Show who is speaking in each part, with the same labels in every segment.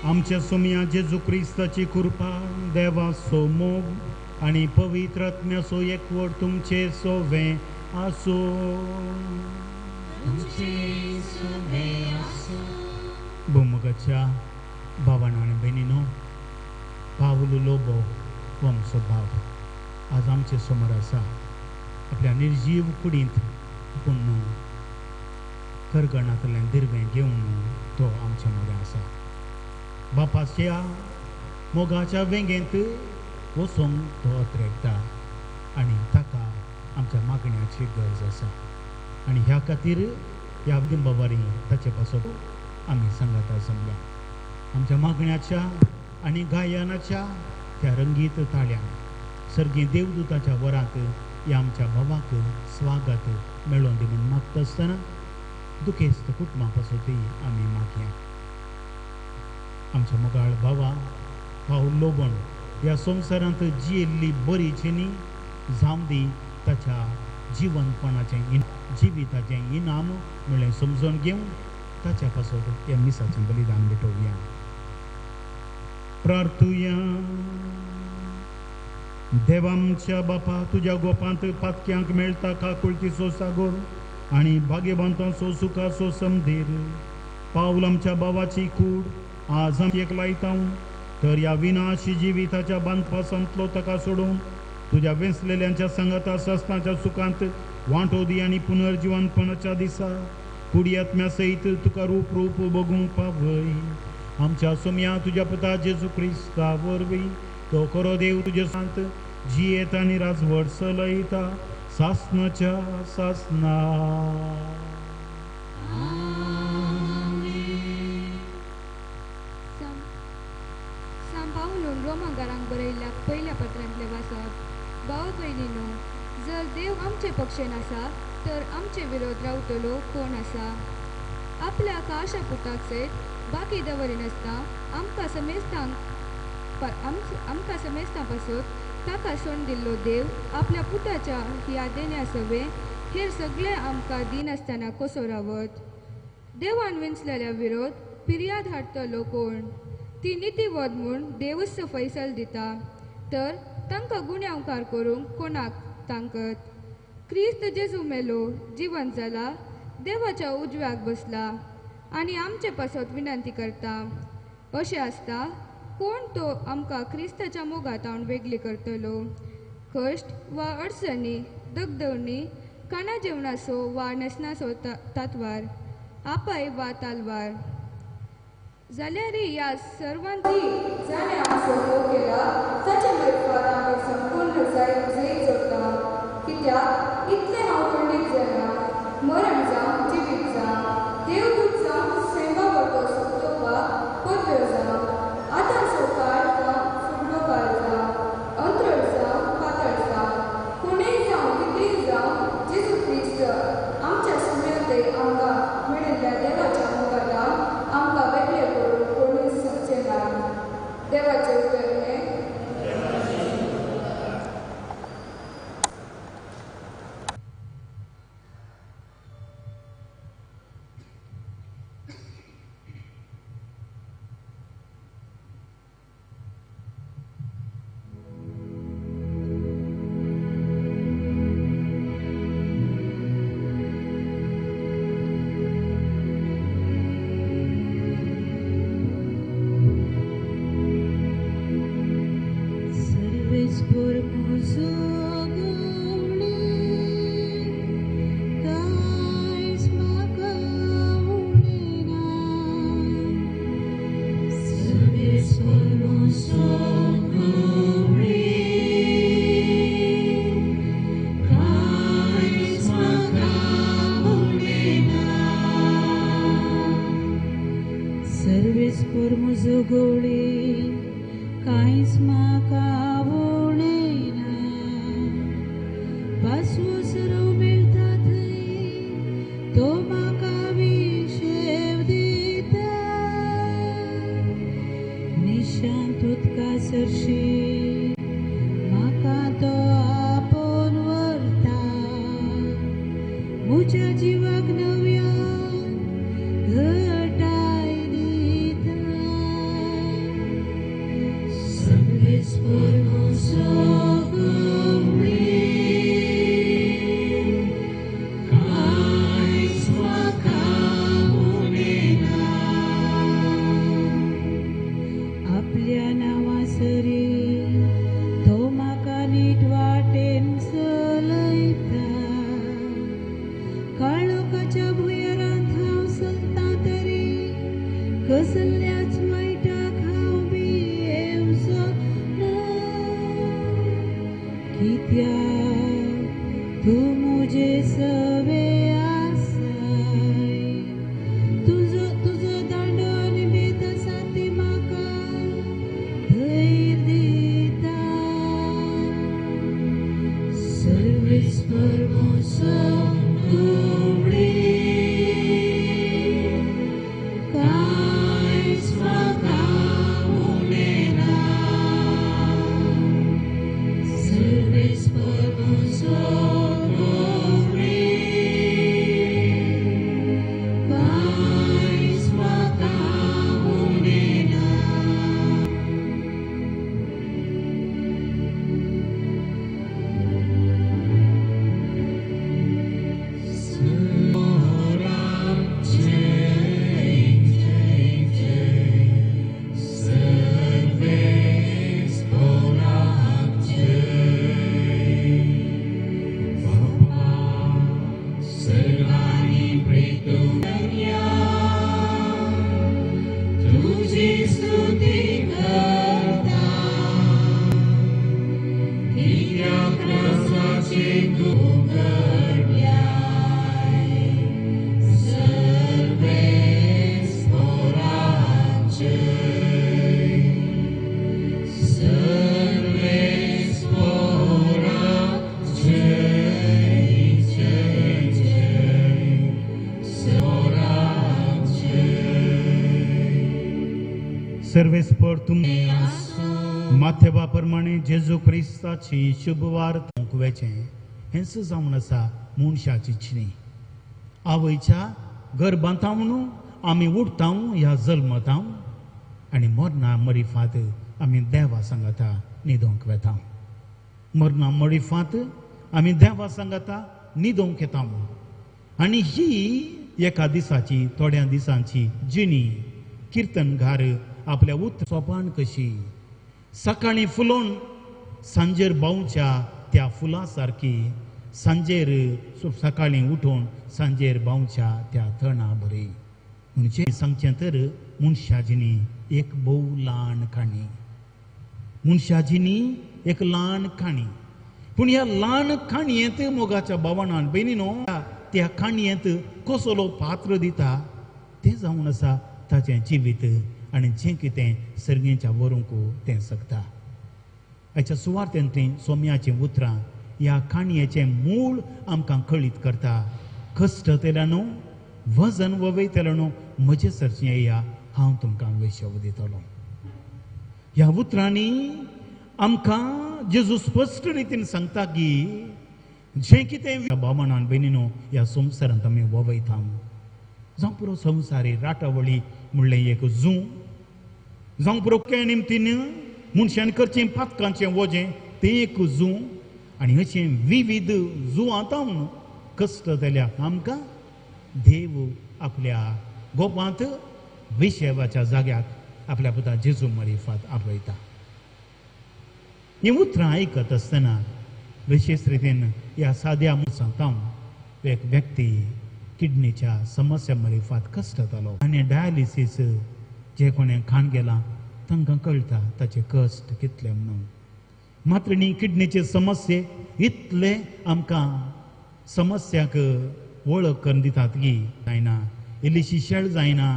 Speaker 1: आमच्या सोम्या जेजू क्रिस्ताची कृपा देवाचो मोग आणि पवित्र आत्म्याचो एकवट तुमचे सोवे आसो. भूमुगाच्या भावांनो आणि बहिणीनो, पावलो लोबो हो आमचो भाव आज आमचे समोर आसा. आपल्या निर्जीव कुडींत पूण करगणांतल्यान दिर्वें घेवन तो आमच्या मदें आसा. बापाच्या मोगाच्या वेंगेंत वचूंक तो अत्रेकता आनी ताका आमच्या मागण्याची गरज आसा. आनी ह्या खातीर ह्या दिंबावारी ताचे पासून आमी सांगाता जमल्या. आमच्या मागण्याच्या आनी गायनाच्या त्या रंगीत ताळ्यान सर्गी देवदूताच्या वरांत ह्या आमच्या भावाक स्वागत मेळोवन दी म्हूण मागता आसतना दुखेस्त कुटुंबा पासून ती आमी मागया. आमच्या मोगाळ भावा भाव लोबण ह्या संवसारांत जियेल्ली बरी जिणी जावं दी ताच्या जिवनपणाचें जिविताचें इनाम म्हणलें समजून घेवन ताच्या पासून ह्या मिसाचें बलिदान भेटोवया. प्रार्थुया. देवा आमच्या बापा, तुज्या गोपांत पातक्यांक मेळटा काकुळटीचो सागोर आनी भाग्यवंतांचो सुखाचो समधीर पावल आमच्या भावाची कूड आज आमी एक लायता. तर ह्या विनाशी जिविताच्या बांदपासांतलो ताका सोडून तुज्या वेंचलेल्यांच्या संगता सस्ताच्या सुखांत वांटो दी आनी पुनर्जिवनपणाच्या दिसा कुडी आत्म्या सयत तुका रूप रूप बगूंक पावय. आमच्या सोम्या तुज्या पुता जेजू क्रिस्ता वरवीं तो खरो देव तुजे सांत जियेता आनी राजवट चलयता सासनाच्या सासना.
Speaker 2: रोमांकारांक बरयल्ल्या पयल्या पत्रांतले वाचप. भाव भयणीनो, जर देव आमचे पक्षेन आसा तर आमचे विरोध रावतलो कोण आसा. आपल्या काशा पुताक सयत बाकी दवरिनासतना आमकां समेस्तां पासून ताका सोण दिल्लो देव आपल्या पुताच्या ह्या देण्या सवे हेर सगळे आमकां दिनासतना कसो रावत. देवान विंचलेल्या विरोध फिर्याद हाडटलो कोण. ती नितीवद म्हूण देवच फैसल दिता तर तांकां गुन्यांवकार करूंक कोणाक तांकत. क्रिस्त जेजू मेलो जिवंत जाला देवाच्या उजव्याक बसला आनी आमचे पासत विनंती करता. अशें आसता कोण तो आमकां क्रिस्ताच्या मोगातावन वेगळी करतलो. कश्ट वा अडचणी, दगदवणी, काना जेवणाचो वा नेसनाचो तातवार, आपाय वा तालवार जाल्यार ह्या सर्वांची जाणें आमचो देव केला ताचे मैफार आमी संपूर्ण जैत जोडटा. कित्याक इतलें हांव खंडीत जायना, मरण जावं जिवीत जावं, देवदूत जावं, सेवा वर्ग सुटलो वा पदव्यो जावं, आतांचो काळ जावं फुडलो काळ जावं, अंतरळ जावं पातळ जावं, कोणेय जावं कितेंय जावं, जेजू क्रिस्त आमच्या सुमेते आमकां मेळिल्ल्या देवाच्या मोगातान आमकां वेगळे करून कोणूच शकचे ना. देवाचे उतरणे.
Speaker 3: Mucha jiwak navya कसल्याच वायटाक हांव बी येवचो ना, कित्याक तूं म्हजे सवे आसाय. तुजो दांडो आनी बेत आसा ती म्हाका धैर्य दिता. Service परमोसो तुमरी कांयच म्हाका उरलेना. Service परमोसो तुमरी कांयच म्हाका उरलेना. तुझी स्तुती करता, कित्याक रसाचे गुगड्याय. सर्वेस पोरांचे, सर्वेस पोरांचे,
Speaker 1: सर्वेस्पर तुम माथेबा प्रमाणे जेजू क्रिस्ताची शुभ वार्ता वेचे हेंच जावन आसा मनशाची चिनी. आवयच्या गर्भांतावन आमी उठताव ह्या जल्मताव आनी मरना मरिफात आमी देवा सांगाता न्हिदोंक वेताव. मरना मरिफात आमी देवा सांगाता न्हिदोंक येताव. आनी ही एका दिसाची थोड्या दिसांची जिणी किर्तनगार आपल्या उत सोपान कशी सकाळी फुलोवन सांजेर बावच्या त्या फुला सारकी सांजेर सकाळी उठोवन सांजेर बावच्या त्या तणा बरी. म्हणजे सांगचें तर मनशाजिनी एक भोव ल्हान काणी. मनशाजिनी एक ल्हान काणी. पूण ह्या ल्हान काणयेंत मोगाच्या भावनान बेनीनो त्या काणयेंत कसलो पात्र दिता तें जावन आसा ताचें जिवीत आनी जें कितें सर्गेच्या व्हरूंक तें सकता. हाच्या सुवार्थेंतलीं सोम्याचीं उतरां ह्या काणयेचें मूळ आमकां कळीत करता. कश्ट तेल्यानो वजन वयतलेनो म्हजे सरचें येया हांव तुमकां वैश्य दितलो. ह्या उतरांनी आमकां जेजू स्पश्ट रितीन सांगता की जें कितें भावनान बेनीनो ह्या संवसारांत आमी वयता जावं पुरो संवसारी राटावळी म्हणलें एक झू जावं पुरो के निमतीन मनशान करचें पातकांचें वजें तें एक झू आनी अशें विविध जुवांतावन कश्ट जाल्यार आमकां देव आपल्या गोपांत विशेवाच्या जाग्याक आपल्या पुता जेजू मरिफात आपयता. ही उतरां आयकत आसतना विशेष रितीन ह्या साद्या सांगताव एक व्यक्ती किडनीच्या समस्या मरिफात कश्ट जालो आनी डायलिसीस जे कोणें खाण गेलां तांकां कळटा ताचे कश्ट कितले म्हणून. मात्र न्ही किडनीचे समस्ये इतले आमकां समस्याक वळख करून दितात की जायना इल्लीशी शेळ जायना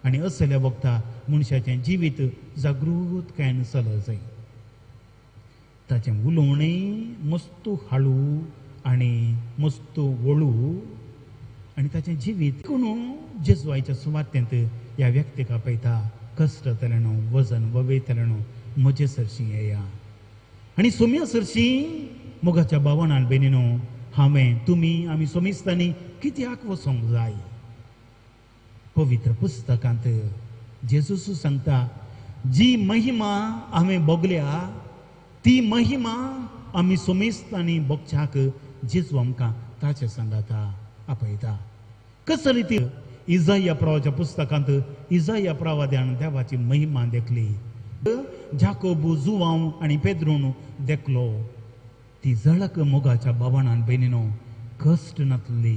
Speaker 1: आनी असल्या वखदां मनशाचें जिवीत जागृतकायेन चलत जाय. ताचें उलोवणें मस्त हाळू आनी मस्त वळू आनी ताचें जिवीत कोण जेजुआच्या सुवातेंत ह्या व्यक्तीक आपयता. कश्ट जालेनो वजन वयतलेनो म्हजे सरशी येया आनी सोम्या सरशी मोगाच्या भावनान बेनीनो हांवें तुमी आमी सोमिस्तांनी कित्याक वचोंक जाय. पवित्र पुस्तकांत जेजूस सांगता जी महिमा हांवें भोगल्या ती महिमा आमी सोमिस्तांनी भोगच्याक जेजू आमकां ताचे सांगाता आपयता. कस रिती इजाया प्रवाच्या पुस्तकांत इजाया प्रवाद्यान देवाची महिमा देखली. जाकोब जुवांव आनी पेद्रोन देखलो ती झळक मोगाच्या भावनान बेनीनो कश्ट नातली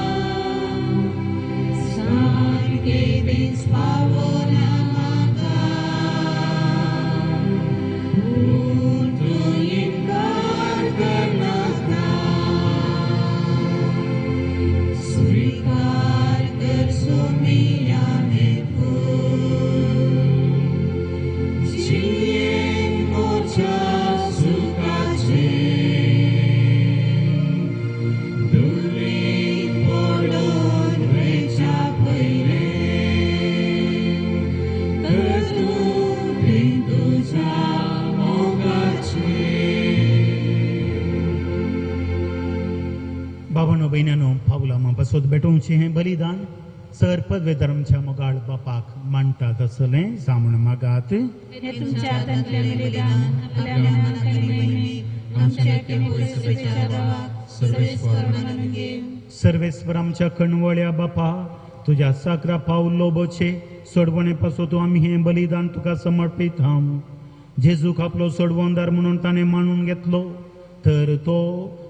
Speaker 1: भावानो भयण्यानो पावलां पासत भेटोवचें हें बलिदान सर पदवेदारांच्या मोगाळ बापाक मांडटात असलें जामून मागात.
Speaker 3: हे तुमच्या हातांतलें बलिदान आपल्या मनांत आनी महिमेक आमच्या केपेच्या देवाक सर्वेस्वर म्हणून घेव.
Speaker 1: सर्वेस्वर आमच्या कणवळ्या बापा तुझ्या साकरा पावलो बोचे सोडवणे पासो आमी हें बलिदान तुका समर्पित हांव. जेजूक आपलो सोडवणदार म्हणून ताणें मानून घेतलो तर तो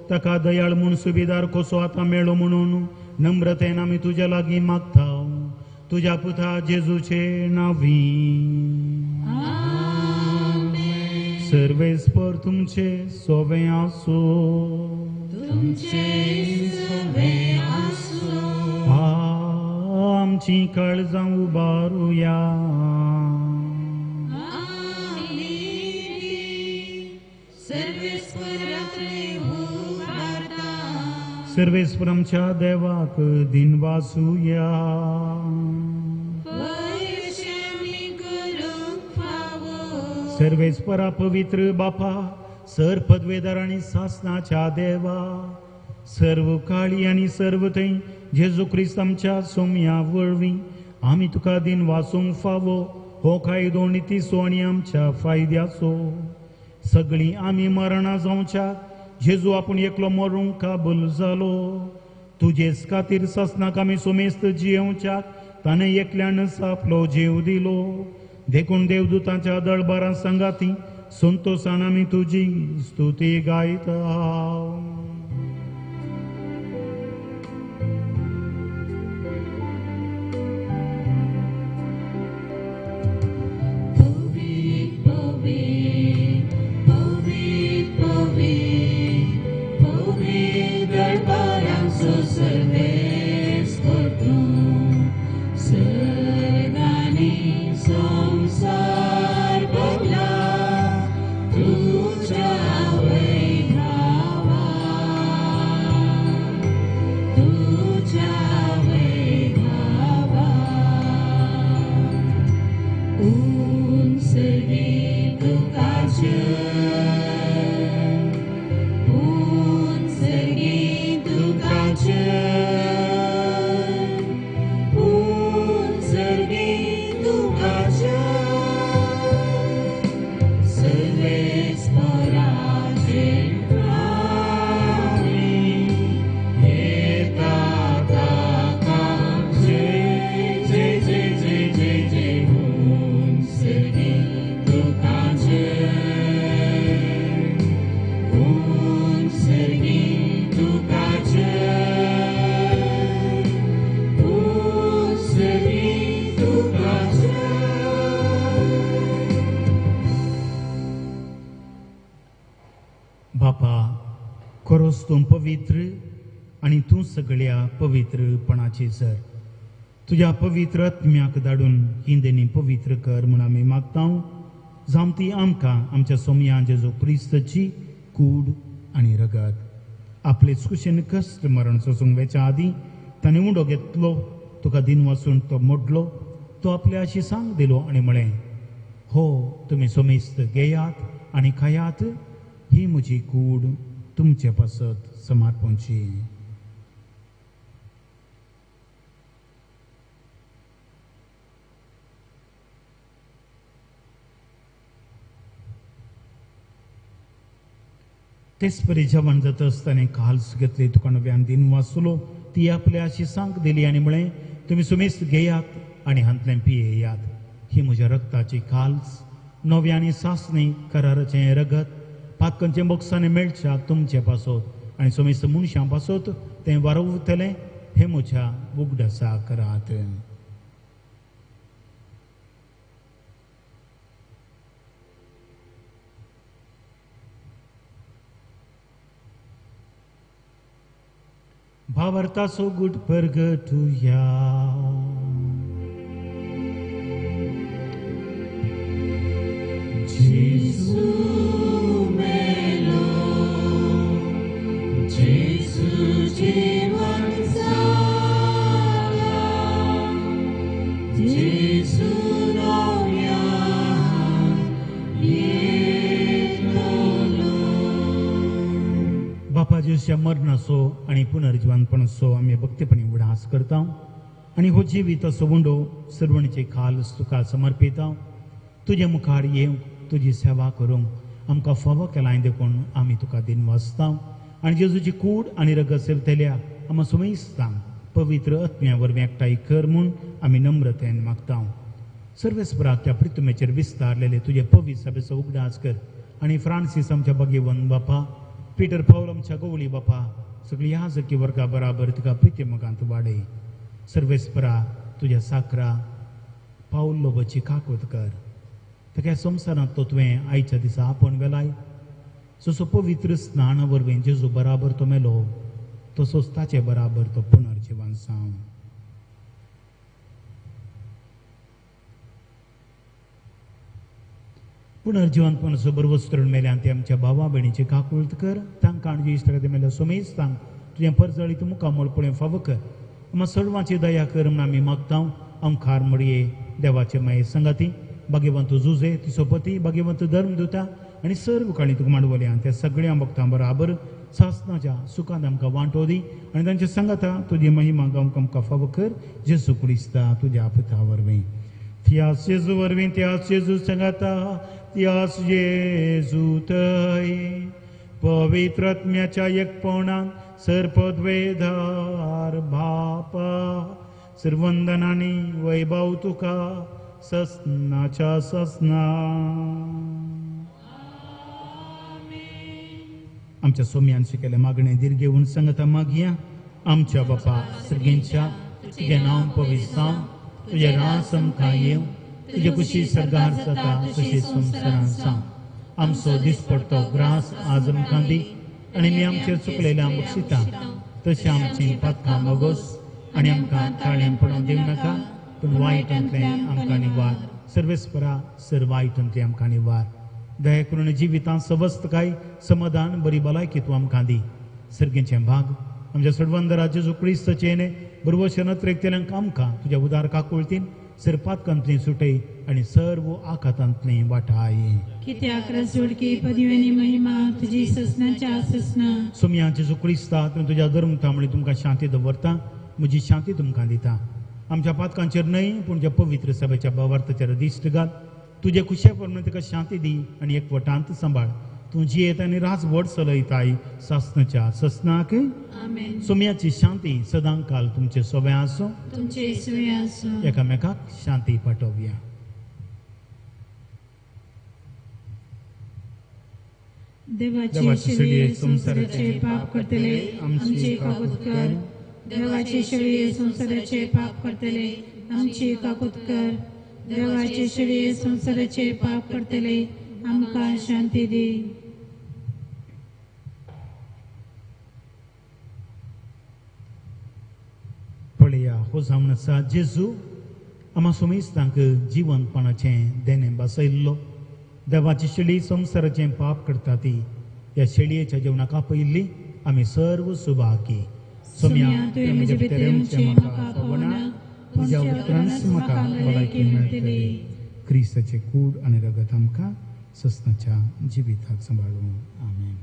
Speaker 1: ताका दयाळ म्हूण सुबेदार कसो आतां मेळ्ळो म्हणून नम्रतेन आमी तुज्या लागीं मागता तुज्या पुता जेजूचे नांवी. सर्वेस्पर तुमचे सोबे आसो. आमची काळजां उबारुया. सर्वेस्वरांच्या देवाक दिन वासुया. सर्वेस्परा पवित्र बापा सर पदवेदार आनी सासनाच्या देवा सर्व काळी आनी सर्व थंय जेजू क्रिस्त आमच्या सोम्या वळवी आमी तुका दिन वासूंक फावो हो कायदो नितीसो आनी आमच्या फायद्याचो. सगळीं आमी मरणां जावच्या जेजू आपूण एकलो मरूंक काबूल जालो. तुजेच खातीर सासनाक आमी सोमेस्त जियेवच्याक ताणें एकल्यानच आपलो जीव दिलो. देखून देवदूतांच्या दळबारां सांगाती संतोशान आमी तुजी स्तुती गायता. बापा खरोच तूं पवित्र आनी तूं सगळ्या पवित्रपणाची सर. तुज्या पवित्र आत्म्याक धाडून हिंदेनी पवित्र कर म्हूण आमी मागता. जावं ती आमकां आमच्या सोम्या जेजू क्रिस्ताची कूड आनी रगत आपलेच कुशीन कश्ट मरण सोसूंक वेच्या आदीं ताणें उंडो घेतलो तुका दिन वाचून तो मोडलो. तो आपल्या शिसांक दिलो आनी म्हळें हो तुमी सोमेस्त घेयात आनी खायात. ही म्हजी कूड तुमचे पासत समर्पणची. तेच परी जेवण जाता आसतना काल्स घेतली तुका नव्यान दिन वाचलो ती आपल्या शिसांक दिली आनी म्हळें तुमी सुमेस्त घेयात आनी हांतलें पियेयात. ही म्हज्या रक्ताची काल्स नव्यानी सासणी कराराचें रगत पातकांचे बोक्सांनी मेळच्या तुमचे पासत आनी सोमेस्त मनशां पासत तें वारवतलें. हे म्हज्या उगडासा करात. भावार्थाचो गुड परगटुया. बापा जेजूच्या मरणाचो आणि पुनर्जीवनपणाचो आमी भक्तीपणी उडास करता आणि हो जिवीत असो उंडो सर्वणीचे खाल तुका समर्पिता तुजे मुखार येवंक तुजी सेवा करूंक आमकां फावो केलाय देखून आमी तुका दिन वाचता आणि जेजूची कूड आणि रगत सेवतल्या आम्हा सुमेस्तांक पवित्र आत्म्या वरवीं एकठांय कर म्हूण आमी नम्रतेन मागता सर्वेस्पराच्या प्रितुमेचेर विस्तारलेले तुजे पवित्र सभेचो उगडास कर आणि फ्रांसीस आमच्या भगीवन बापा पीटर पाऊल आमच्या गवळी बापा सगळी याजकी वर्गा बराबर तुका प्रिती मोगांत वाडय सर्वेस्परा तुज्या साकरा पाऊल लोबची काकोत कर ताका संवसारांत तो तुवें आयच्या दिसा आपण वेलाय जसो पवित्र स्नाना वरवीं जेजू बराबर तो मेलो तसोच ताचे बराबर तो पुनर्जीवन जावं पुनर्जीवनपणाचो बरो वस्तून मेल्यान ते आमच्या भावा भयणीचे काकुळत कर तांकां आनी इश्ट मेल्या सोमेस्तांक तुजें परजळीत मुखामोळ पळोवन फावो कर आम्हा सर्वांची दया कर म्हूण आमी मागता आमखार मडये देवाचे माये संगाती भाग्यवंत जुजे तिचो पती भाग्यवंत धर्मदुता आणि सर्व काळी तुका मांडवल्या त्या सगळ्या भक्तां बराबर सासनाच्या सुखांत आमकां वांटो दी आनी तांच्या संगाता तुजी महिमा गावंक आमकां फावो कर जेजू क्रिस्ता तुज्या पुता वरवीं त्याच जेजू वरवीं त्याच जेजू संगाता त्याच जेजू थंय पवित्र आत्म्याच्या एकपणान सर्पद्वेधार बापा सर्वंदनांनी वैभव तुका ससनाच्या ससना आमच्या सोम्यान शिकेले मागणे दीर घेवन संगता मागया आमच्या बापा सर्गेंच्या तुझे नांव पवित्र जावं तुझे रास आमकां येवं तुजे कुशी सरगार जाता तशी संवसारांत जावं आमचो दिसपडटो ग्रास आज आमकां दी आनी मी आमचेर चुकलेल्यांक बक्षिता तशी आमची पातकां मागोस आनी आमकां ताळ्यान पडोवन दिवं नाका पूण वायटांतलें आमकां निवार सर्वेस्परा सर वायटांतलें आमकां निवार दया करून जिवितांत सवस्थकाय समाधान बरी भलायकी तूं आमकां दी सर्गेचें भाग आमच्या सडवंदरा जेजू क्रिस्ताचें बरोवशेनत रेखतेल्यांक आमकां तुज्या उदार काकुळतीन सरपातकांतली सुटय आनी सर्व आखातांतली वाटाय
Speaker 3: कित्याक रसोडकी पदव्यांनी महिमा तुजी ससनाच्या ससना
Speaker 1: सोम्या जेजू क्रिस्ता तुवें तुज्या धर्मतामणी तुमकां शांती दवरता म्हजी शांती तुमकां दिता आमच्या पातकांचेर न्हय पूण ज्या पवित्र सभेच्या भावार्थाचेर दिश्ट घाल तुजे खुशे प्रमाणे ताका शांती दी आनी एकवटांत सांबाळ तूं जियेत आनी राजवट चलयताय सासनाच्या ससनाक
Speaker 3: आमेन
Speaker 1: सोम्याची शांती सदां काल तुमचे सोबे आसूं
Speaker 3: तुमचे सुये आसूं
Speaker 1: एकामेकाक शांती पाठोवया
Speaker 3: देवाचे शेळये संसाराचे पाप करतले आमचे काकुत कर देवाचे शेळये संसाराचे पाप करतले आमचे काकुत कर देवाचे शेळये संसाराचे पाप करतले आमकां शांती दी
Speaker 1: पळया हो जावन आसा जेजू आम्हा सोमेस्तांक जिवंतपणाचें देणें बसयल्लो देवाची शेळी संसाराचें पाप करता ती ह्या शेळयेच्या जेवणाक आपयल्ली आमी सर्व सुभागी सोम्या तुवें म्हजे भितर येवचें म्हाका फावना तुज्या उतरांच म्हाका भलायकी मेळटली क्रिस्ताचे कूड आनी रगत आमकां ससनाच्या जिविताक सांबाळूं आमेन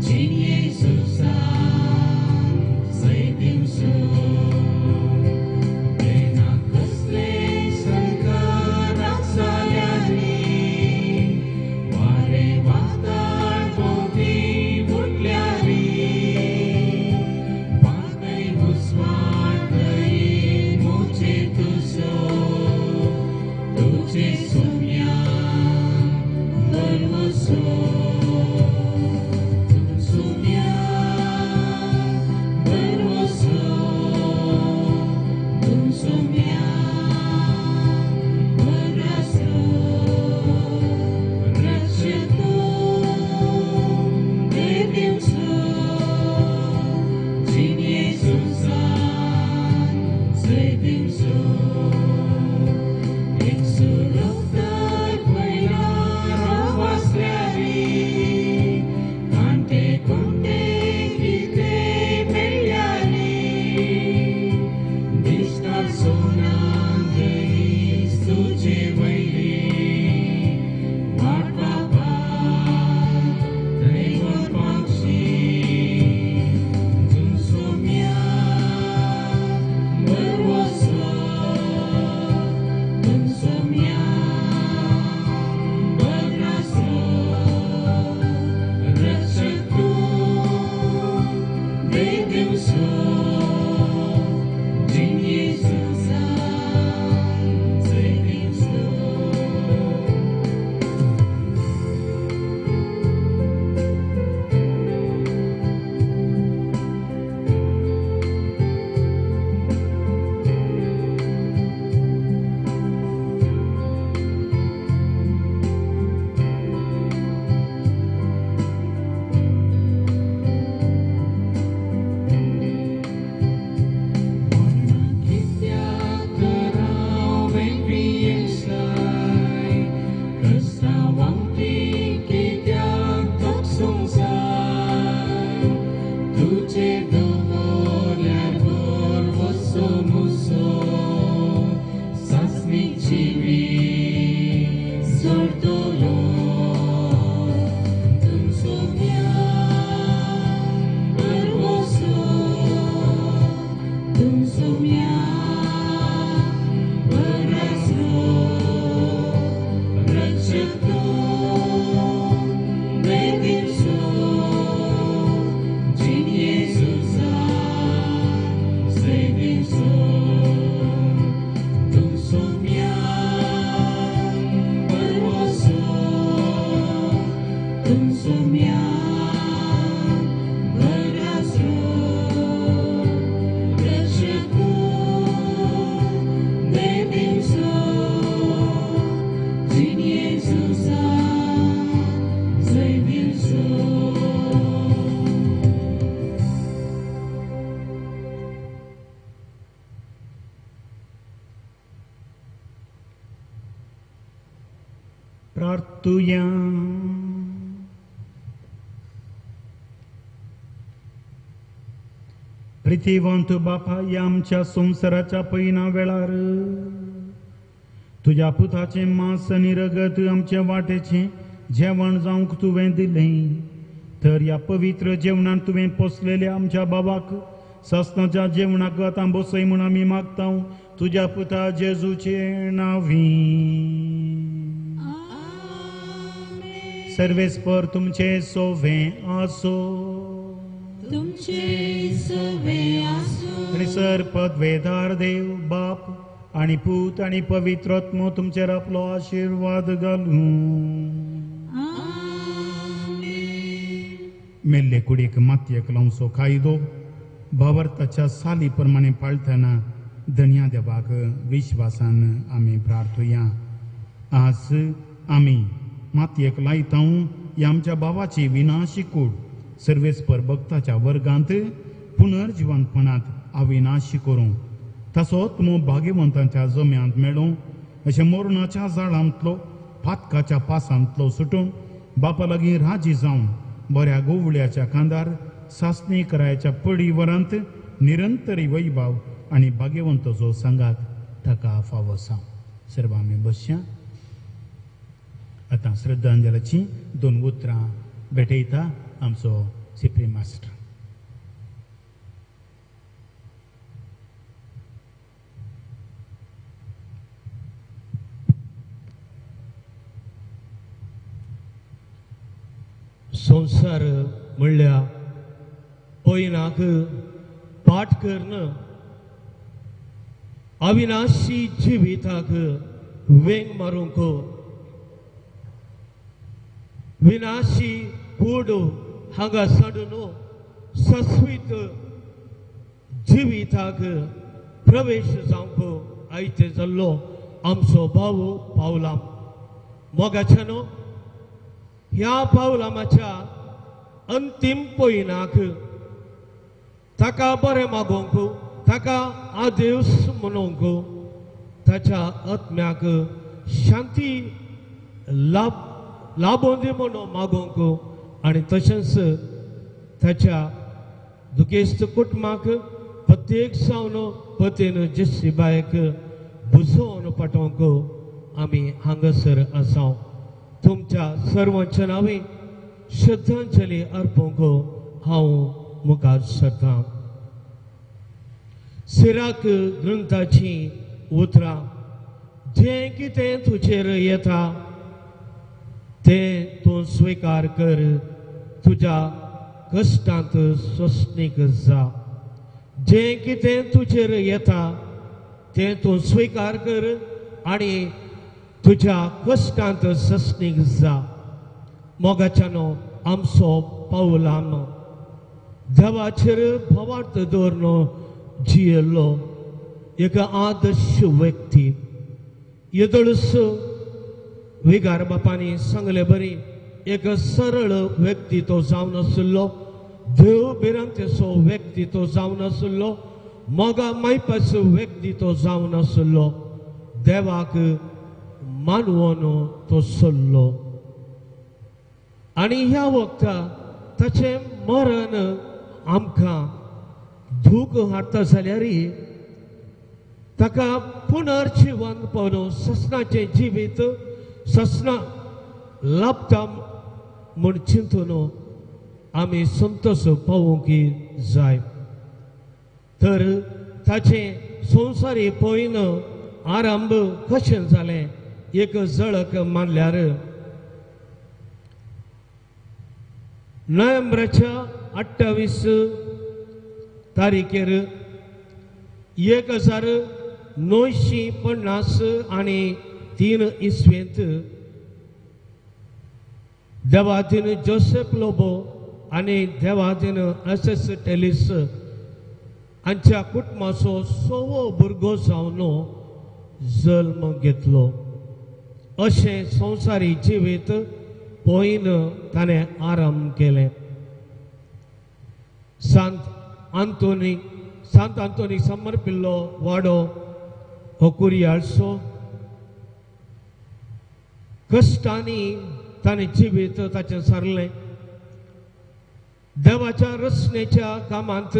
Speaker 3: Genie
Speaker 1: प्रार्थुया. प्रिथिवंत बापा, या आमच्या संसाराच्या पैना वेळार तुझ्या पुताचे मांस आनी रगत आमच्या वाटेचे जेवण जावंक तुवें दिलें, तर या पवित्र जेवणान तुवें पोसलेल्या आमच्या बाबाक सस्नाच्या जेवणाक आतां बसय म्हूण आमी मागता तुझ्या पुता जेजूचे नांवी. सर्वेस्पर तुमचे सोवे आसो.
Speaker 3: तुमचे सोवे आसो.
Speaker 1: आणि सर्पद्वेदार देव बाप आणि पूत आणि पवित्रात्मा तुमचेर आपलो आशीर्वाद घालूं. मेल्ले कुडीक मातयेक लावचो कायदो भावार्थाच्या साली प्रमाणे पाळतना धन्या देवाक विश्वासान आमी प्रार्थुया. आज आमी मातयेक लायता या आमच्या बाबाची विनाशी कूड सर्वेस्पर भक्ताच्या वर्गांत पुनर्जिवनपणात अविनाशी करूं, तसोच मो भाग्यवंतांच्या जम्यांत मेळूं, अशें मोरणाच्या झाडांतलो फातकाच्या पासांतलो सुटून बापा लागीं राजी जावन बऱ्या गोवळ्याच्या कांदार सासणी करायच्या पडी वरांत निरंतरी वैभव आनी भाग्यवंताचो संगात ताका फावो आसा. सर्व आमी बसया. आतां श्रद्धांजलीची 2 उतरां भेटयता आमचो सिप्री मास्टर.
Speaker 4: संसार म्हणल्या पयनाक पाठ करण अविनाशी जिविताक वेंग मारूंक विनाशी कूड हांगा सडून सस्वीत जिविताक प्रवेश जावंक आयते जाल्लो आमचो भाऊ पावलाम. मोगाच्यानो ह्या पावलामाच्या अंतिम पयनाक ताका बरें मागोवंक, ताका आदेस म्हणूंक, ताच्या आत्म्याक शांती लाभों दी म्हणून मागोवंक आनी तशेंच ताच्या दुखेस्त कुटुंबाक प्रत्येक सावन पतीन जेसीबायक बुजोवन पाठोवंक आमी हांगासर आसा. तुमच्या सर्वांच्या नांवी श्रद्धांजली अर्पोवंक हांव मुखार सरतां. सिराक ग्रंथाची उतरां. जें कितें तुजेर येता तें तूं स्विकार कर. तुज्या कश्टांत स्वस्नीक जा. जे कितें तुजेर येता तें तूं स्विकार कर आनी तुज्या कश्टांत सस्नीक जा. मोगाच्यानो आमचो पावलान देवाचेर भवार्थ दवरून जियेल्लो एक आदर्श व्यक्ती. येदळस विगार बापांनी सांगले बरी एक सरळ व्यक्ती तो जावन आसलो, देव बिरांतेचो व्यक्ती तो जावन आसलो, मोगा मायपाचो व्यक्ती तो जावन आसलो, देवाक मानवून तो सरलो. आनी ह्या वक्ता ताचें मरण आमकां दूख हाडटा जाल्यार ताका पुनर्जीवन पावलो ससनाचें जिवीत ससना लाभता म्हूण चिंतून आमी संतोश पावूंक जाय. तर ताचें संवसारी पयन आरंभ कशें जालें एक झळक मानल्यार नोव्हेंबराच्या 28 तारीखेर 1953 इसवेंत देवादीन जोसेफ लोबो आनी देवादीन एस टेलिस हांच्या कुटुंबाचो 6वो भुरगो जावन जल्म घेतलो. अशें संवसारी जिवीत पयन ताणें आरंभ केलें. सांत आंतोनी समर्पिल्लो वाडो हो कुरियाळचो. कश्टांनी ताणें जिवीत ताचें सारलें. देवाच्या रचनेच्या कामांत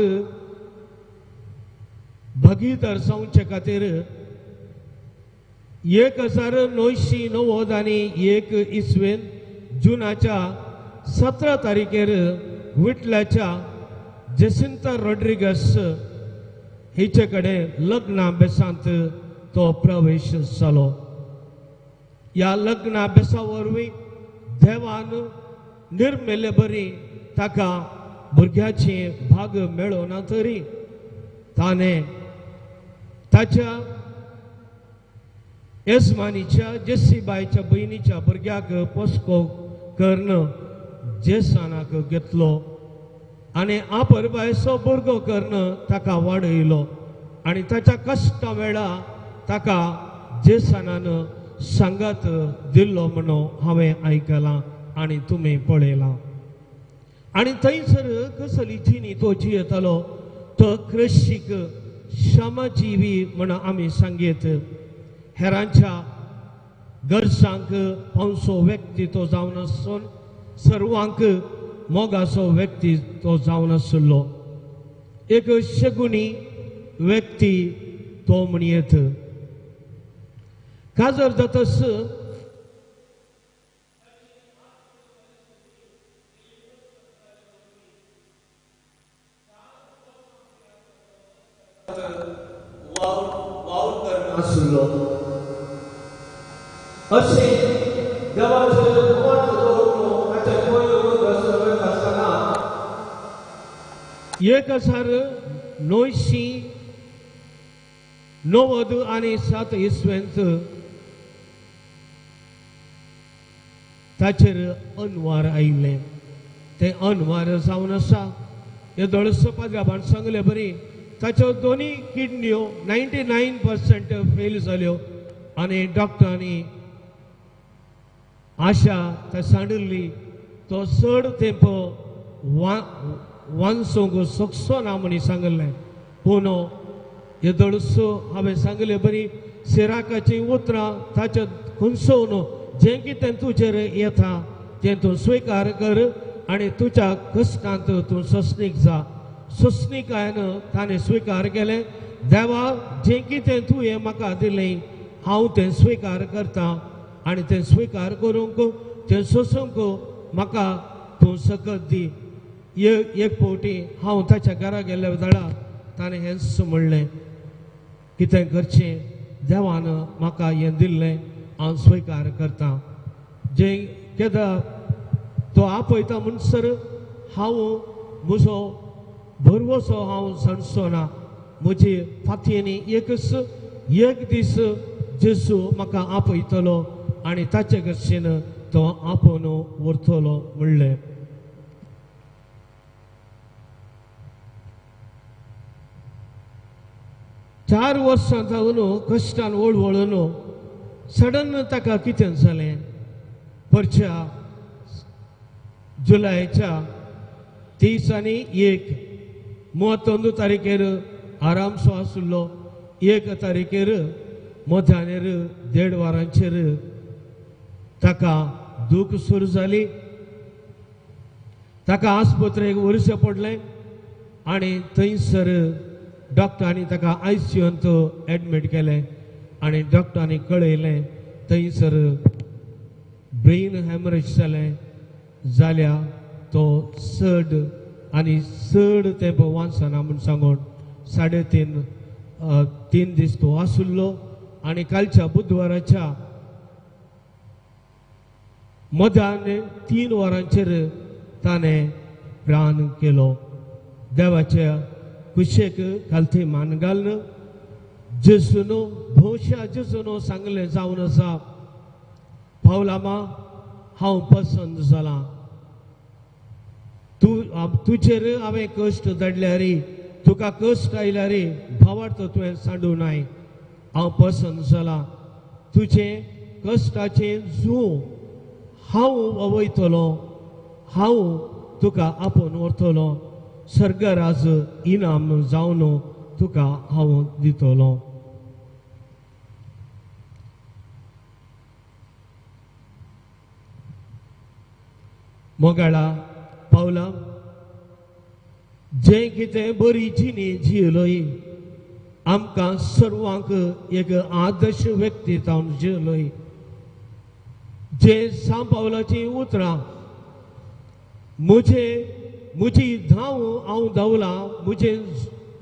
Speaker 4: भागीदार जावचे खातीर 1991 इसवेन जुनाच्या 17 तारीखेर विटल्याच्या जेसिंता रॉड्रिगस हिचे कडेन लग्नाभ्यासांत तो प्रवेश जालो. ह्या लग्नाभ्यासा वरवीं देवान निर्मेले बरी ताका भुरग्याची भाग मेळो ना तरी ताणें ताच्या येजमानीच्या जेसीबाईच्या बहिणीच्या भुरग्याक पोसको कर्ण जेसानाक घेतलो आनी आपरबायचो भुरगो कर्ण ताका वाडयलो. आनी ताच्या कश्टा वेळा ताका जेसानान सांगात दिल्लो म्हणून हांवें आयकलां आनी तुमी पळयलां. आनी थंयसर कसली जिणी तो जियेतालो तो कृशीक श्रमजिवी म्हण आमी सांगीत. हेरांच्या गरजांक पावसो व्यक्ती तो जावन आसून सर्वांक मोगाचो व्यक्ती तो जावन आसलो. एक शगुनी व्यक्ती तो म्हणयेत. काजर जातस आसलो. अशें देवाचेर भवार्थ दवरून ताच्या पयलो दसवेक आसतना 1997 इसवेंत ताचेर अनवार आयिल्ले. ते अनवार जावन आसा. हे दळसपाद्राबान सांगले बरी ताच्यो दोनी किडन्यो 99% फेल जाल्यो आनी डॉक्टरांनी आशा ते सांडिल्ली तो चड तेंप वांसूंक शकचो ना म्हणी सांगलें. पूण हे दळसो हांवें सांगलें बरी सिराकाची उतरां ताचे खुंचोवन जें कितें तुजेर येता तें तूं स्विकार कर आनी तुज्या कश्टांत तूं सस्नीक जा. सस्निकायन ताणें स्विकार केलें. देवा जें कितें तुवें म्हाका दिलें हांव तें स्विकार करता आनी तें स्विकार करूंक तें सोसूंक म्हाका तूं सकत दी. एक फावटी हांव ताच्या घरा गेल्ल्या वेळा ताणें हेंच म्हणलें कितें करचें देवान म्हाका हें दिल्लें हांव स्विकार करता. जें केदां तो आपयता म्हणसर हांव म्हजो भरवसो हांव सणसो ना म्हजे फातयेनी एक दीस जेजू म्हाका आपयतलो आनी ताचे कडच्यान तो आपोवन व्हरतलो म्हणलें. चार वर्सां जावन कश्टान वळवळून सडन ताका कितें जालें. परच्या जुलायच्या 30 31 तारीखेर आरामसो आसलो. 1 तारीखेर मध्यानेर 1.5 वरांचेर ताका दूख सुरू जाली. ताका आस्पत्रेक व्हरचें पडलें आनी थंयसर डॉक्टरांनी ताका ICUंत एडमीट केलें आनी डॉक्टरांनी कळयलें थंयसर ब्रेन हॅमरेज जालें. जाल्या तो चड तेंप वाचना म्हूण सांगून 3.5 दीस तो आसलो आनी कालच्या बुधवाराच्या मध्यान 3 वरांचेर ताणें प्राण केलो. देवाच्या कुशेक घालते मान घालन जेजून भोवशा जेजून सांगलें जावन आसा, पावलामा हांव पसंद जालां. तुजेर हांवें कश्ट धाडल्या रे, तुका कश्ट आयल्या रे, भावार्थ तुवें सांडूं नाय. हांव पसंद जालां. तुजे कश्टाचे जू हांव वयतलो, हांव तुका आपोवन व्हरतलो. सर्गराज इनाम जावन तुका हांव दितलो. मोगाळा पावला जे कितें बरी जिणी जियलोय आमकां सर्वांक एक आदर्श व्यक्ती जावन जियलोय. जे सांत पावलाची उतरां म्हजी धांव हांव धांवलां, म्हजें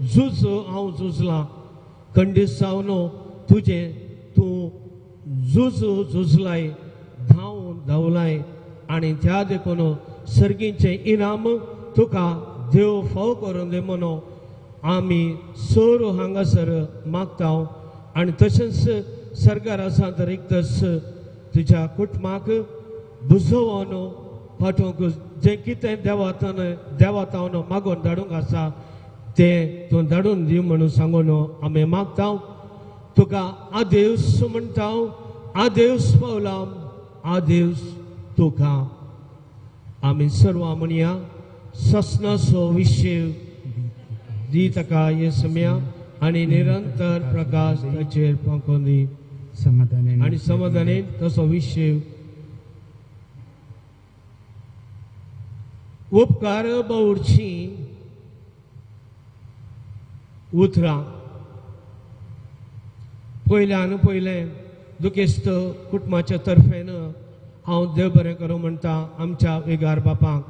Speaker 4: झूज हांव झुजलां. खंडीत जावन तूं झुजलाय, धांवलाय आनी त्या देखून सर्गीचें इनाम तुका देव फाव करून दे म्हणून आमी सर हांगासर मागता. आनी तशेंच सरकार आसा तर एकदांच तुज्या कुटुंबाक बुजोवन फाटोवंक जें कितें देवातावन मागून धाडूंक आसा तें तूं धाडून दी म्हणून सांगून आमी मागता. तुका आदेवस म्हणटा, आदेवस पावला, आदेवस तुका. आमी सर्व म्हणया ससनाचो विशय दी ताका येसम्या आनी निरंतर प्रकाश ताचेर पांकोवन दी. आनी समाधानी तसो विशय उपकार बावडची उतरां. पयल्यान पयलें दुखेस्त कुटुंबाच्या तर्फेन हांव देव बरें करूं म्हणटा आमच्या वेगार बापांक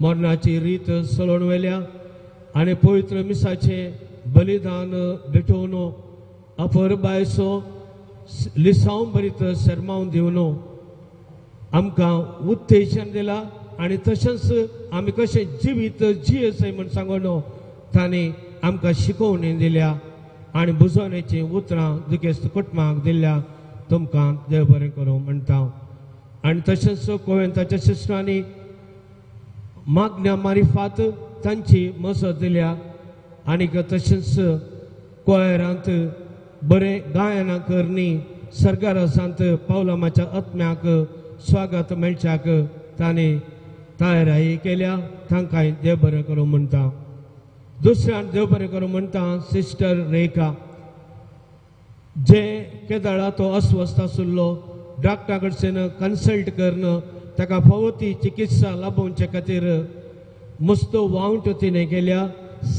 Speaker 4: मरणाची रीत चलोवन व्हेल्या आनी पवित्र मिसाचें बलिदान भेटोवन अपर बायसो लिसांव भरीत शर्मावन दिवन आमकां उत्तेजन दिलां आनी तशेंच आमी कशें जिवीत जियेसय म्हूण सांगून तांणी आमकां शिकोवणी दिल्या आनी बुजोवणेचीं उतरां दुखेस्त कुटुंबाक दिल्या. तुमकां देव बरें करूं म्हणटा. आनी तशेंच कोवेंताच्या सिस्टरांनी मागण्या मारिफात तांची मसत दिल्या आनीक तशेंच कोयरांत बरें गायनां करनी सरकारा सांत पावलामाच्या आत्म्याक स्वागत मेळच्याक तांणी तयारी केल्या. तांकांय देव बरें करूं म्हणटा. दुसऱ्यान देव बरें करूं म्हणटा सिस्टर रेखा, जे केदाळा तो अस्वस्थ आसलो, डॉक्टरा कडच्यान कन्सल्ट करून ताका फावो ती चिकित्सा लाभोवचे खातीर मस्त वावंट तिणें केल्या,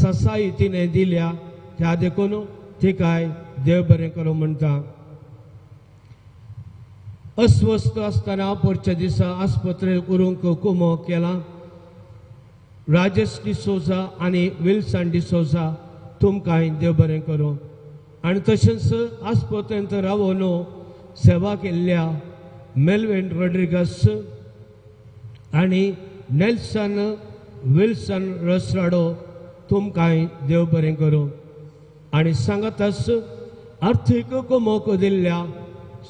Speaker 4: ससाई तिणें दिल्या. त्या देखून तिकाय देव बरें करूं म्हणटा. अस्वस्थ आसतना परच्या दिसा आस्पत्रेक व्हरूंक कुमो केला. राजेश डिसोजा आनी विल्सन डिसोजा तुमकांय देव बरें करूं. आनी तशेंच आस्पत्रेंत रावून सेवा केल्ल्या मेल्विन रॉड्रिगस आनी नेल्सन विल्सन रस्राडो तुमकांय देव बरें करूं. आनी सांगातास आर्थीक कुमक दिल्ल्या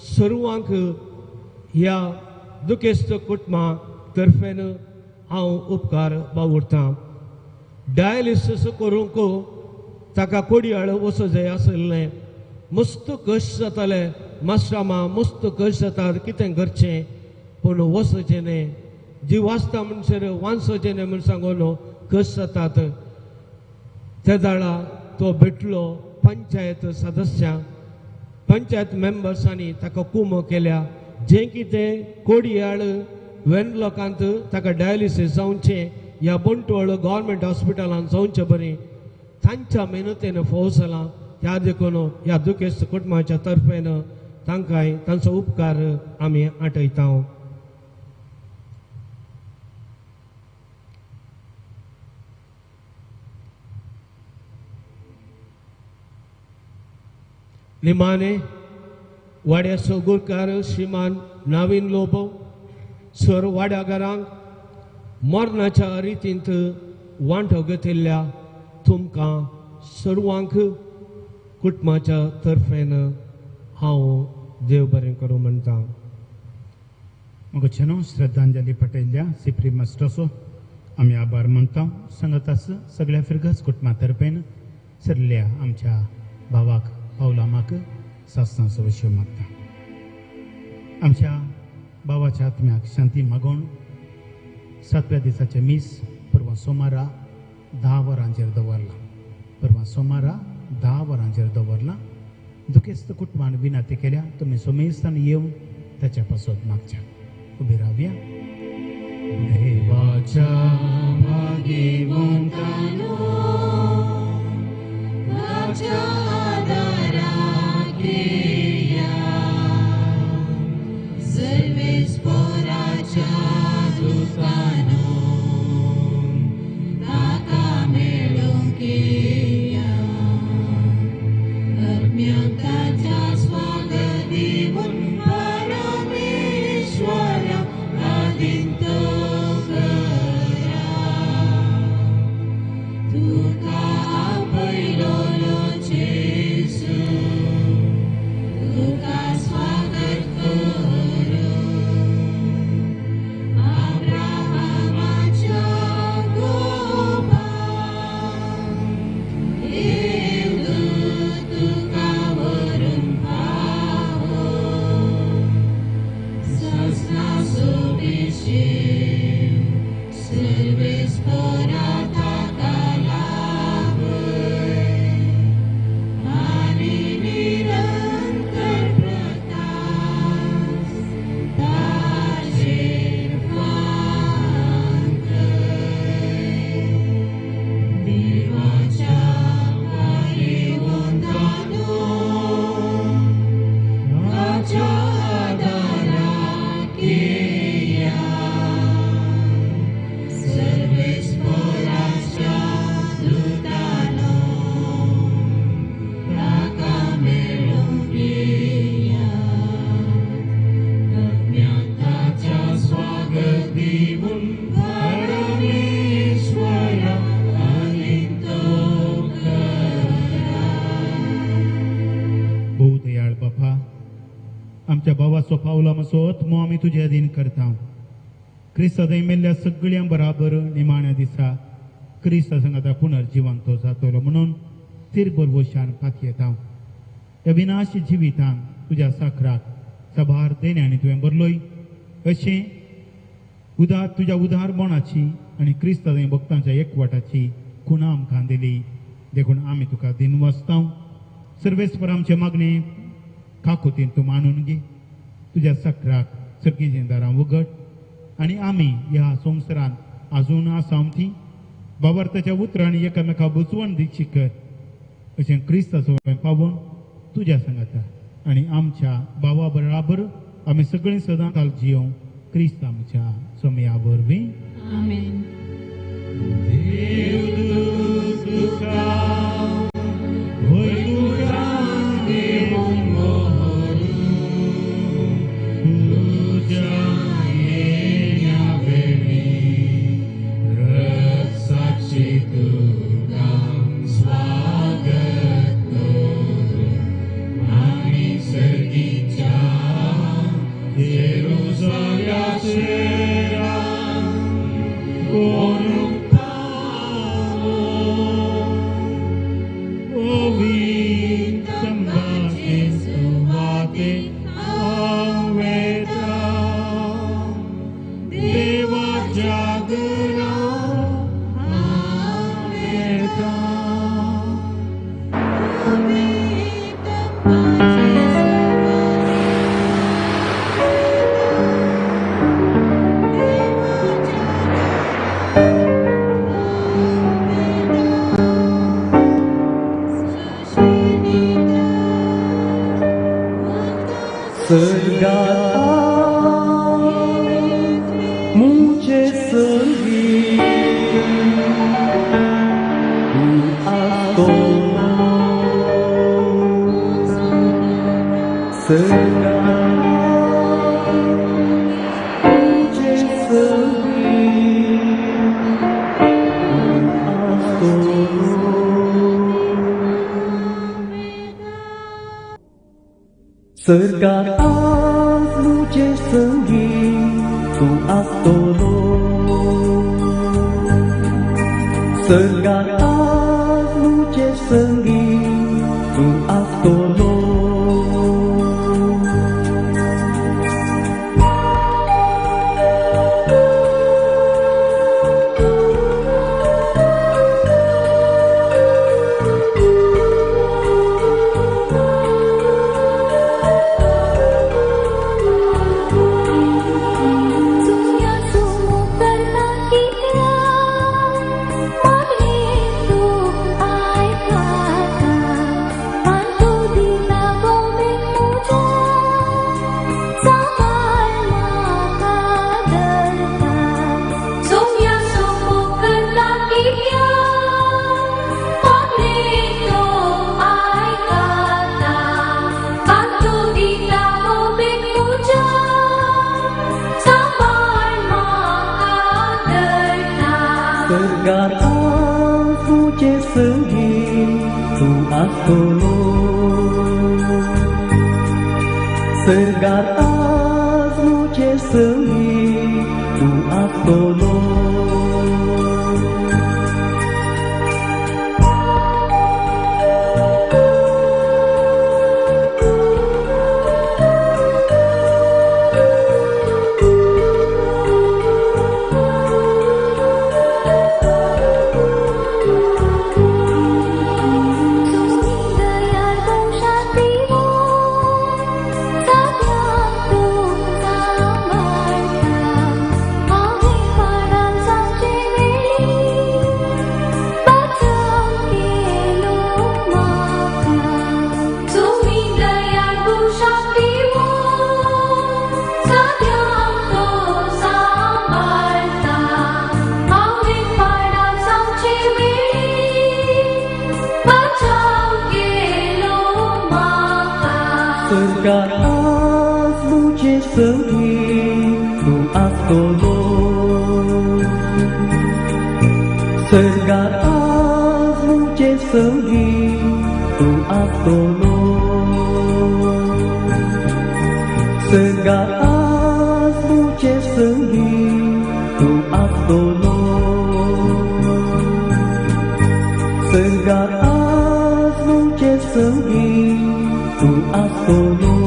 Speaker 4: सर्वांक ह्या दुखेस्त कुटुंबा तर्फेन हांव उपकार बावुरतां. डायलिसीस करूंक ताका कोडयाळ वचूं जाय आसलें. मस्त कश्ट जाताले मास्टरामा, मस्त कश्ट जाता कितें करचें, पूण वचचें न्ही. जी वाचता म्हणसर वाचचें न्ही म्हूण सांगून कश्ट जातात. त्या दाळा तो भेटलो पंचायत सदस्यांक, पंचायत मेंबर्सांनी ताका कुम केल्या. जें कितें कोडयाळ वेनलॉकांत ताका डायलिसीस जावचें ह्या बंटवळ गव्हर्मेंट हॉस्पिटलांत जावचें बरें, तांच्या मेहनतीन फोव जालां. त्या देखून ह्या दुखेस्त कुटुंबाच्या तर्फेन तांकांय तांचो उपकार आमी आठयता. निमाणे वाड्या सोगुरकार श्रीमान नवीन लोबो सर वाड्यागारांक मरणाच्या रितींत वांटो घेतिल्ल्या तुमकां सर्वांक कुटुंबाच्या तर्फेन हांव देव बरें करूं म्हणटा.
Speaker 1: मगो श्रद्धांजली पटयल्ल्या सिप्री मास्टरसो आमी आभार मानता. सांगतास सगळ्या फिरगस कुटुंबा तर्फेन सरल्या आमच्या भावाक पावलामाक सासनाचो विशय मागता. आमच्या भावाच्या आत्म्याक शांती मागोवन 7व्या दिसाचे मीस परवा सोमारा 10 वरांचेर दवरला. परवा सोमारा 10 वरांचेर दवरला. दुखेस्त कुटुंबान विनंती केल्या तुमी सोमेस्तान येवन ताच्या पासत मागच्या. उबी रावया. देवाच्या भाग्यवंतानो
Speaker 3: वाच्या आदाराक येया. सर्वेस पोराच्या दुकानो ताका मेळोंक येया. आत्म्यांक ताच्या स्वागत दिवून परमेश्वरा आदिंतो करा. तुका आपयलोलो जेसू, तुका स्वागत करू. अब्राहमाच्या गोपान देवदूत तुका व्हरून पावो. सासनाचो विशय सर्वेस पोरा ताका लागय. आनी निरंतर प्रकाश ताचेर वांकय. देवाच्या भाग्यवंतानो वाच्या आदाराक येया. सर्वेस पोराच्या दुतानो ताका मेळोंक येया. आत्म्यांक ताच्या स्वागत दिवून परमेश्वरा आदिंतो करा.
Speaker 1: भोव दयाळ बापा, आमच्या भावाचो पावला मातसो आत्मो आमी तुजे अधीन करता. क्रिस्ता दैमेल्ल्या सगळ्यां बराबर निमाण्या दिसा क्रिस्ता संगता पुनर्जिवंत तो जातलो म्हणून तिरभर वशान पाती येता. ह्या विनाशी जिवितान तुज्या साखराक सभार देण्यानी तुवें बरलोय. अशें तुज्या उदारपणाची आनी क्रिस्ता दै भक्तांच्या एकवटाची खुणां आमकां दिली. देखून आमी तुका दिन वचता. सर्वेस्पर आमचे मागणे काकुतीन तूं मानून घे. तुज्या साखराक सगळीं दारां उगड आनी आमी ह्या संवसारांत आजून आसा ती बाबार्थाच्या उतरांनी एकामेका बुजवण दिवची कर. अशें क्रिस्ताचो पावून तुज्या सांगाता आनी आमच्या भावा बराबर आमी सगळीं सदां काल जियों. क्रिस्त आमच्या समया वरवीं.
Speaker 3: आमेन.
Speaker 1: देवदूत तुका वैकुंठांत देवून मोहरू. तुज्या येण्या वेळी रथ साक्षी तुका
Speaker 5: Sergat luce senggi tu astolo Sergat luce senggi tu astolo Sergat luce senggi tu astolo Sergat luce senggi tu astolo Sergat luce senggi tu astolo Sergat luce senggi tu astolo Sergat luce senggi tu astolo Sergat luce senggi tu astolo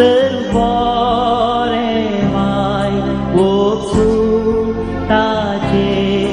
Speaker 6: Servore vai, o su tace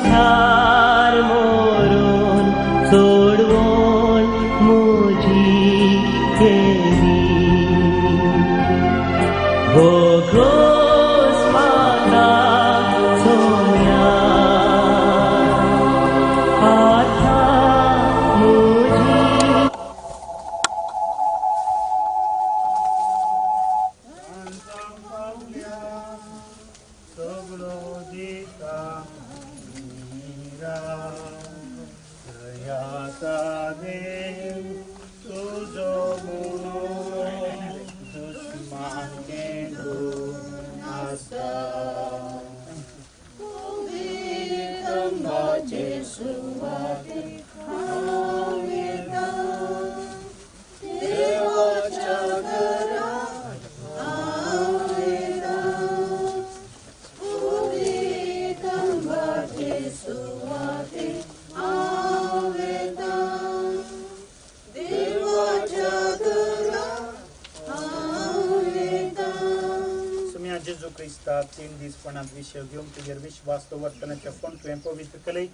Speaker 5: Thar मोरून सोडवून मुझी केली हो घोस माता सोम्या आता मुझी
Speaker 1: जेजू Crysta 3 दिसपणात विषय घेऊन तुझ्या विश्वास तो वर्तनाच्या फोन तुवें पवित्र केले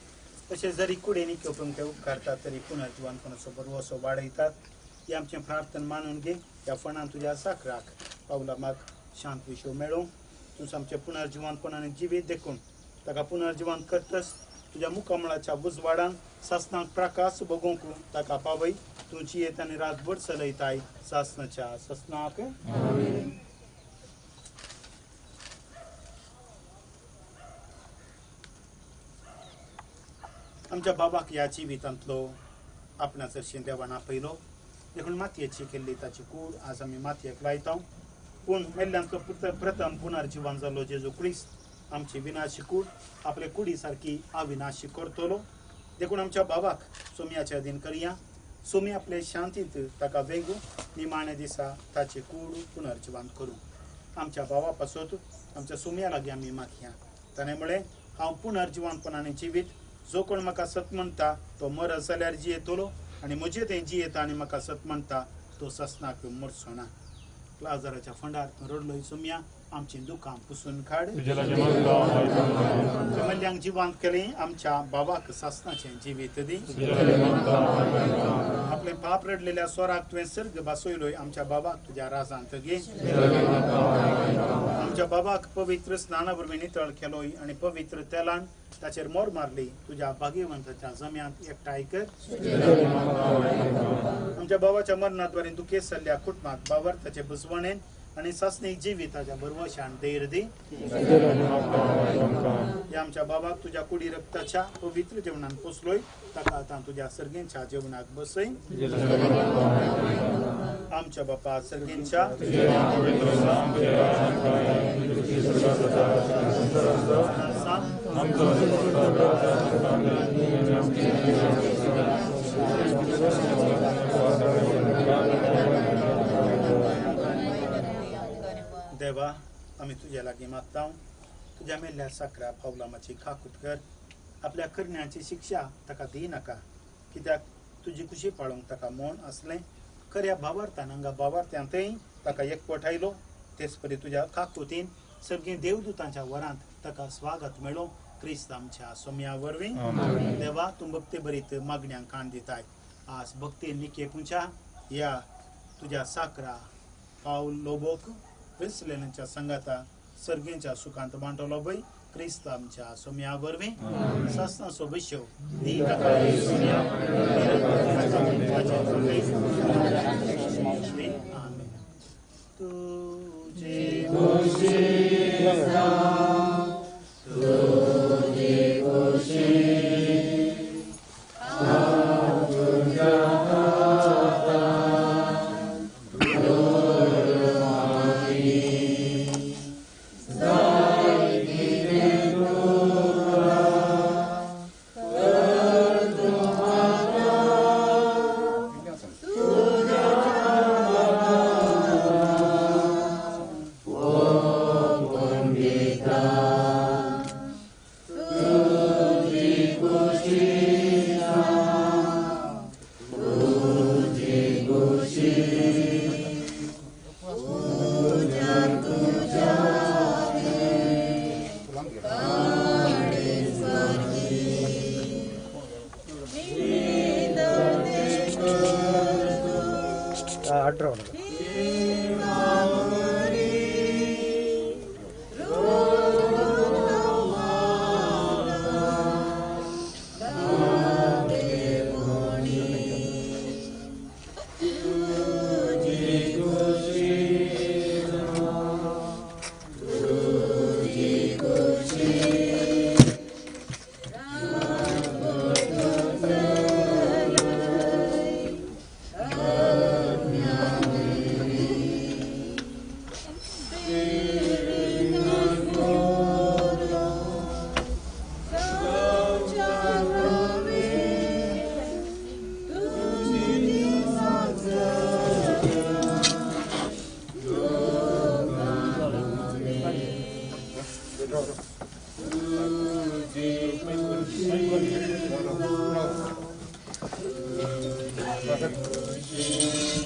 Speaker 1: तसे जरी कुडे नी केवून ते उपकारतात तरी पुनर्जीवन कोणासोबत वसो वाडयतात हे आमचे प्रार्थना मानून घे या फणान तुझ्या साखराक पावला माग शांत विषय मेळो तूं आमचे पुनर्जीवनपणाने जिवीत देखून ताका पुनर्जीवन करतस तुझ्या मुखामळाच्या उजवाडान सासनाक प्रकाश बगोवंक ताका पावय तुझी येत आनी रातभर चलयताय सासनाच्या ससनाक आमच्या बाबाक ह्या जिवितांतलो आपणाचो देवान आपयलो देखून मातयेची केल्ली ताची कूड आज आमी मातयेक लायता पूण मेल्ल्यांचो प्रथम पुनर्जीवन जालो जेजू क्रिस्त आमची विनाशी कूड आपले कुडी सारकी अविनाशी करतलो देखून आमच्या बाबाक सोम्याच्या दिन करया सोमी आपले शांतींत ताका वेगू निमाणे दिसा ताची कूड पुनर्जीवन करूं आमच्या बाबा पासत आमच्या सोम्या लागीं आमी मागया ताणे म्हळें हांव पुनर्जीवनपणाने जिवीत जो कोण म्हाका सत म्हणटा तो मरत जाल्यार जियेतलो आनी म्हजे तें जियेता आनी म्हाका सत म्हणटा तो ससनाक मरचो ना लाजाराच्या फंडार रडलोय सोम्या आमची दुकां पुसून काड मल्ल्यांक जिवंत केलें आमच्या बाबाक ससनाचें जिवीत दी आपले पाप रडलेल्या स्वराक तुवें सर्ग बसयलोय आमच्या बाबाक तुज्या राजांत घे आमच्या बाबाक पवित्र स्नाना वरवीं नितळ केलोय आनी पवित्र तेलान ताचेर मोर मारली तुज्या भाग्यवंताच्या जम्यांत एकठांय कर आमच्या बाबाच्या मरणाद्वारे दुखेस जाल्ल्या कुटुंबाक बावर ताचे बुजवणेन आनी ससनीक जिविताच्या बरवशान धैर्य दी या आमच्या बाबाक तुज्या कुडी रक्ताच्या पवित्र जेवणान पोसलोय ताका आतां तुज्या सर्गेंच्या जेवणाक बसय आमच्या बापा सर्गेंच्या देवा आम्ही तुझ्या लागीं मागता तुझ्या मेल्ल्या साकरा पावलामाची खाकूत कर आपल्या करण्याची शिक्षा ताका दी नाका कित्याक तुजी खुशी पाळोवंक ताका मोन असलें खऱ्या भावार्थान हांगा भावार्थ्यांतय ताका एकवट आयलो तेच परी तुज्या खाकुतीन सगळीं देवदूतांच्या वरांत ताका स्वागत मेळो क्रिस्त आमच्या सोम्या वरवीं देवा तूं भक्ती बरीत मागण्यांक कान दिताय आज भक्ती निकेकुंच्या या तुझ्या साकरा पावल लोबोक विसलेल्यांच्या संगाता सर्गेंच्या सुखांत मांडलो पळय क्रिस्त आमच्या सोम्या वरवीं ससनाचो विशव दी तुझे
Speaker 6: Gracias.